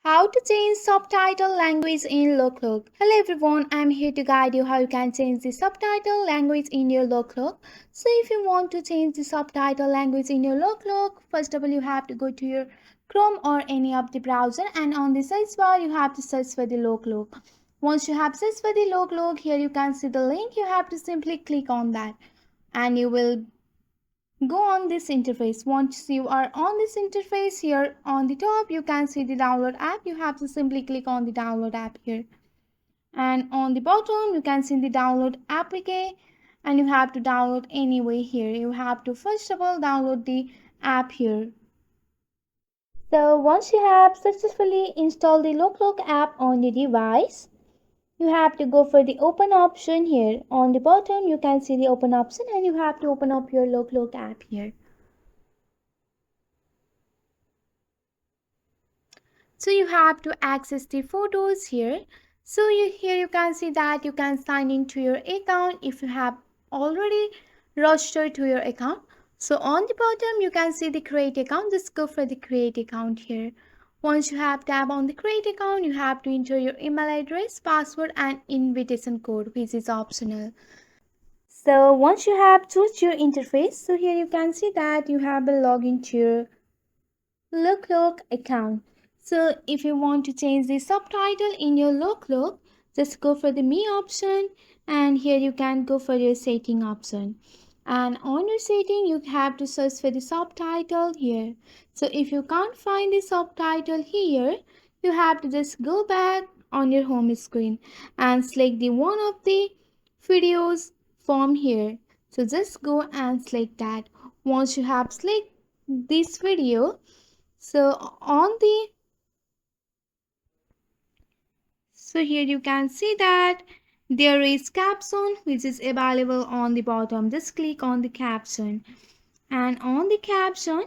How to change subtitle language in Loklok. Hello everyone, I'm here to guide you how you can change the subtitle language in your Loklok. So if you want to change the subtitle language in your Loklok, first of all you have to go to your Chrome or any of the browser, and on the search bar you have to search for the Loklok. Once you have searched for the Loklok, here you can see the link. You have to simply click on that and you will go on this interface. Once you are on this interface, here on the top you can see the download app. You have to simply click on the download app here, and on the bottom you can see the download application, and you have to download anyway. Here you have to first of all download the app here. So once you have successfully installed the Loklok app on your device, you have to go for the open option here. On the bottom you can see the open option, and you have to open up your Loklok app here. So you have to access the photos here. So here you can see that you can sign into your account if you have already registered to your account. So on the bottom you can see the create account. Just go for the create account here. Once you have tap on the create account, you have to enter your email address, password and invitation code, which is optional. So once you have choose your interface, so here you can see that you have a login to your Loklok account. So if you want to change the subtitle in your Loklok, just go for the me option, and here you can go for your setting option. And on your setting you have to search for the subtitle here. So if you can't find the subtitle here, you have to just go back on your home screen and select the one of the videos from here. So just go and select that. Once you have selected this video, so here you can see that there is caption which is available on the bottom. Just click on the caption, and on the caption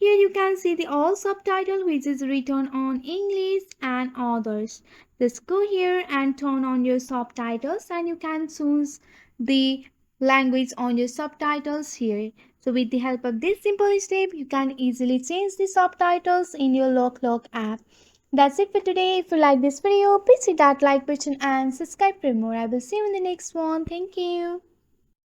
here you can see the all subtitle which is written on English and others. Just go here and turn on your subtitles, and you can choose the language on your subtitles here. So with the help of this simple step, you can easily change the subtitles in your Loklok app. That's it for today. If you like this video, please hit that like button and subscribe for more. I will see you in the next one. Thank you.